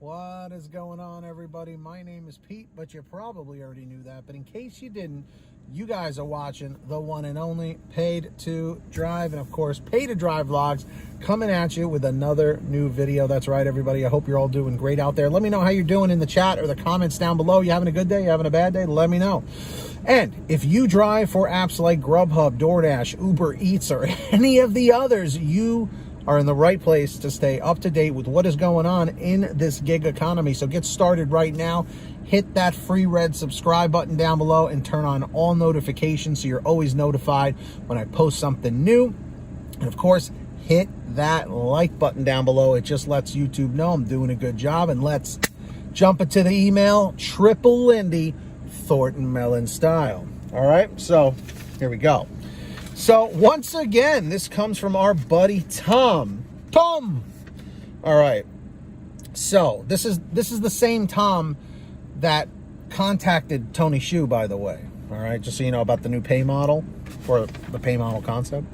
What is going on, everybody? My name is Pete, but you probably already knew that. But in case you didn't, you guys are watching the one and only Paid to Drive, and of course, Paid to Drive Vlogs coming at you with another new video. That's right, everybody. I hope you're all doing great out there. Let me know how you're doing in the chat or the comments down below. You having a good day? You having a bad day? Let me know. And if you drive for apps like Grubhub, DoorDash, Uber Eats, or any of the others, you are in the right place to stay up to date with what is going on in this gig economy. So get started right now. Hit that free red subscribe button down below and turn on all notifications so you're always notified when I post something new. And of course, hit that like button down below. It just lets YouTube know I'm doing a good job. And let's jump into the email, Triple Lindy, Thornton Mellon style. All right, so here we go. So once again, this comes from our buddy Tom. Tom! All right. So this is the same Tom that contacted Tony Shu, by the way. All right, just so you know about the new pay model, or the pay model concept.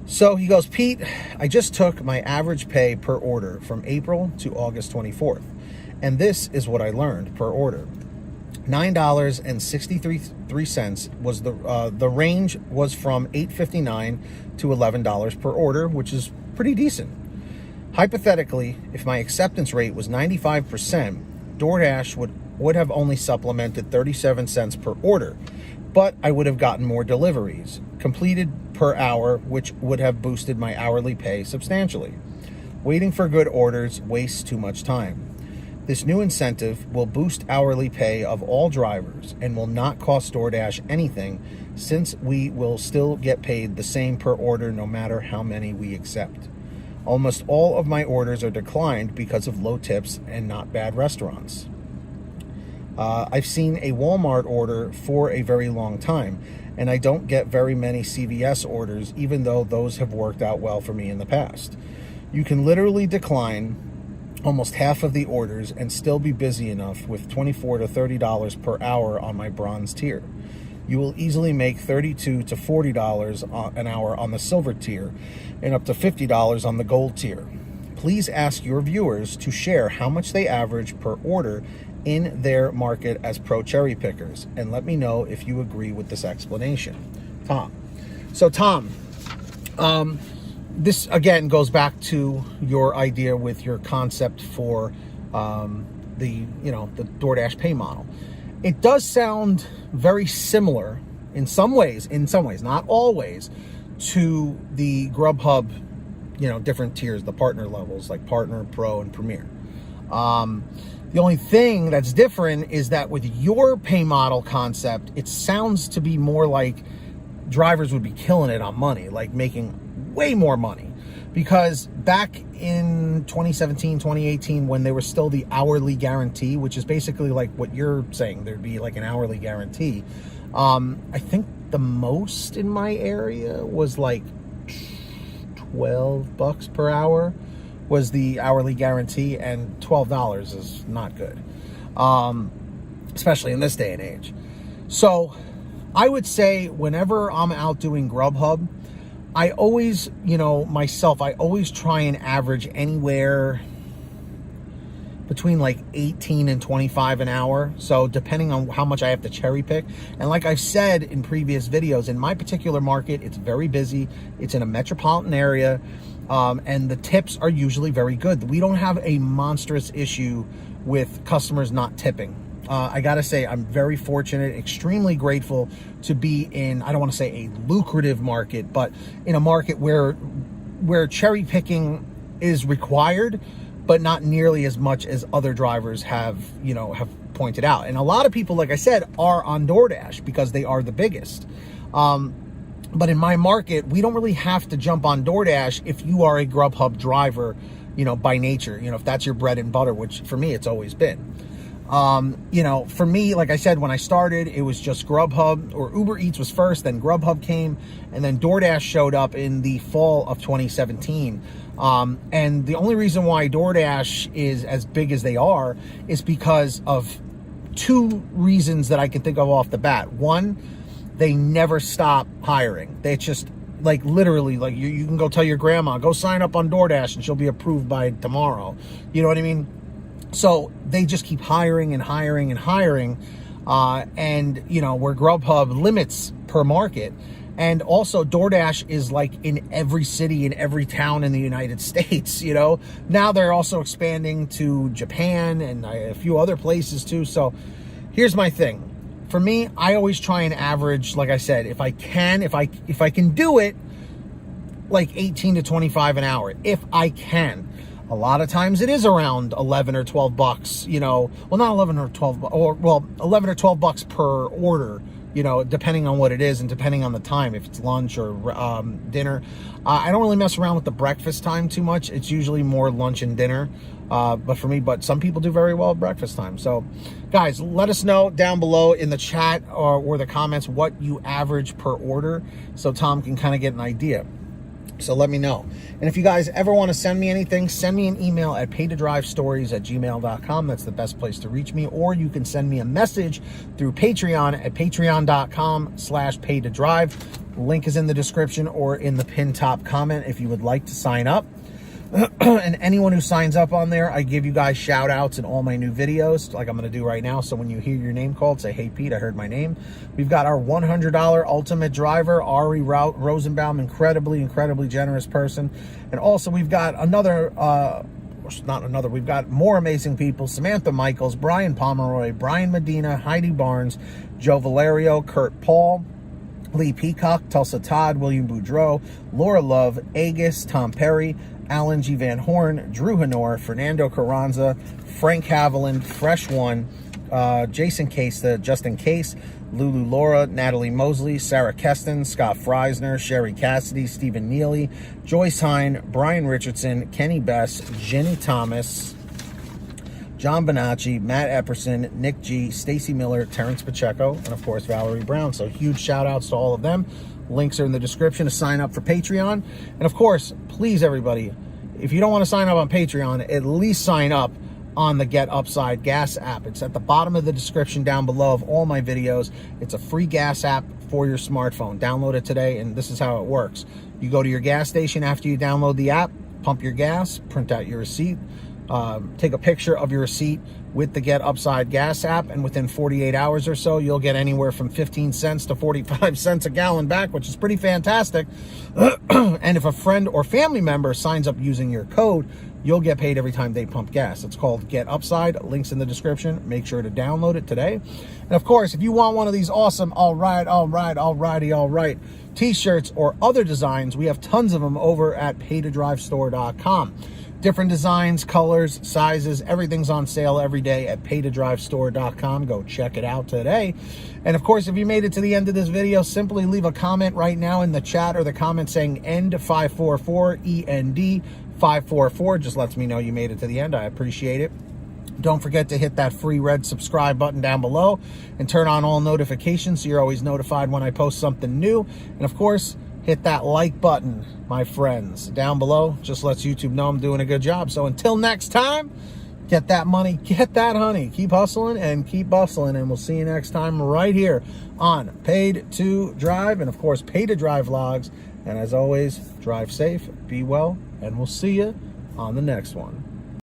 So he goes, Pete, I just took my average pay per order from April to August 24th. And this is what I learned per order. $9.63 was the range was from $8.59 to $11 per order, which is pretty decent. Hypothetically, if my acceptance rate was 95%, DoorDash would have only supplemented 37 cents per order, but I would have gotten more deliveries completed per hour, which would have boosted my hourly pay substantially. Waiting for good orders wastes too much time. This new incentive will boost hourly pay of all drivers and will not cost DoorDash anything, since we will still get paid the same per order no matter how many we accept. Almost all of my orders are declined because of low tips and not bad restaurants. I've seen a Walmart order for a very long time, and I don't get very many CVS orders, even though those have worked out well for me in the past. You can literally decline almost half of the orders and still be busy enough with $24 to $30 per hour on my bronze tier. You will easily make $32 to $40 an hour on the silver tier and up to $50 on the gold tier. Please ask your viewers to share how much they average per order in their market as pro cherry pickers, and let me know if you agree with this explanation. Tom. So Tom, this again goes back to your idea with your concept for the DoorDash pay model. It does sound very similar in some ways, not always, to the Grubhub, different tiers, the partner levels like Partner, Pro, and Premier. The only thing that's different is that with your pay model concept, it sounds to be more like drivers would be killing it on money, like making way more money, because back in 2017, 2018, when there was still the hourly guarantee, which is basically like what you're saying, there'd be like an hourly guarantee. I think the most in my area was like $12 per hour was the hourly guarantee, and $12 is not good, especially in this day and age. So I would say whenever I'm out doing Grubhub, I always, I always try and average anywhere between like 18 and 25 an hour. So depending on how much I have to cherry pick. And like I've said in previous videos, in my particular market, it's very busy. It's in a metropolitan area. And the tips are usually very good. We don't have a monstrous issue with customers not tipping. I gotta say, I'm very fortunate, extremely grateful to be in, I don't want to say a lucrative market, but in a market where cherry picking is required, but not nearly as much as other drivers have pointed out. And a lot of people, like I said, are on DoorDash because they are the biggest. But in my market, we don't really have to jump on DoorDash if you are a Grubhub driver, by nature, if that's your bread and butter, which for me, it's always been. For me, like I said, when I started, it was just Grubhub, or Uber Eats was first, then Grubhub came, and then DoorDash showed up in the fall of 2017. And the only reason why DoorDash is as big as they are is because of two reasons that I can think of off the bat. One, they never stop hiring. They just, like, literally, like, you can go tell your grandma, go sign up on DoorDash and she'll be approved by tomorrow. You know what I mean? So they just keep hiring and hiring and hiring. And, you know, where Grubhub limits per market. And also DoorDash is like in every city, in every town in the United States, you know. Now they're also expanding to Japan and a few other places too. So here's my thing. For me, I always try and average, like I said, if I can do it, like 18 to 25 an hour, if I can. A lot of times it is around 11 or 12 bucks, you know, well, not 11 or 12, or well, 11 or 12 bucks per order, you know, depending on what it is and depending on the time, if it's lunch or dinner. I don't really mess around with the breakfast time too much. It's usually more lunch and dinner, but for me, but some people do very well at breakfast time. So guys, let us know down below in the chat or the comments what you average per order so Tom can kind of get an idea. So let me know. And if you guys ever want to send me anything, send me an email at paydodrivestories@gmail.com. That's the best place to reach me. Or you can send me a message through Patreon at patreon.com/paydodrive. Link is in the description or in the pinned top comment if you would like to sign up. And anyone who signs up on there, I give you guys shout outs in all my new videos like I'm going to do right now. So when you hear your name called, say, hey, Pete, I heard my name. We've got our $100 ultimate driver, Ari Rosenbaum, incredibly generous person. And also we've got we've got more amazing people: Samantha Mikles, Brian Pomeroy, Brian Medina, Heidi Barnes, Joe Valerio, Kurt Paul, Lee Peacock, Tulsa Todd, William Boudreau, Laura Love, Agus, Tom Perry, Alan G. Van Horn, Drew Hanor, Fernando Carranza, Frank Haviland, Fresh One, Jason Case, Justin Case, Lulu Laura, Natalie Mosley, Sarah Keston, Scott Freisner, Sherry Cassidy, Stephen Neely, Joyce Hine, Brian Richardson, Kenny Bess, Jenny Thomas, John Bonacci, Matt Epperson, Nick G, Stacy Miller, Terrence Pacheco, and of course Valerie Brown. So huge shout outs to all of them. Links are in the description to sign up for Patreon. And of course, please everybody, if you don't want to sign up on Patreon, at least sign up on the Get Upside Gas app. It's at the bottom of the description down below of all my videos. It's a free gas app for your smartphone. Download it today, and this is how it works. You go to your gas station after you download the app, pump your gas, print out your receipt, take a picture of your receipt with the Get Upside Gas app, and within 48 hours or so, you'll get anywhere from 15 cents to 45 cents a gallon back, which is pretty fantastic. And if a friend or family member signs up using your code, you'll get paid every time they pump gas. It's called Get Upside. Links in the description. Make sure to download it today. And of course, if you want one of these awesome all right t-shirts or other designs, we have tons of them over at paydodrivestore.com. Different designs, colors, sizes, everything's on sale every day at paydodrivestore.com. Go check it out today. And of course, if you made it to the end of this video, simply leave a comment right now in the chat or the comment saying END544, END544. Just lets me know you made it to the end. I appreciate it. Don't forget to hit that free red subscribe button down below and turn on all notifications so you're always notified when I post something new. And of course, hit that like button, my friends, down below. Just lets YouTube know I'm doing a good job. So until next time, get that money, get that honey. Keep hustling and keep bustling. And we'll see you next time right here on Paid to Drive. And of course, Paid to Drive vlogs. And as always, drive safe, be well, and we'll see you on the next one.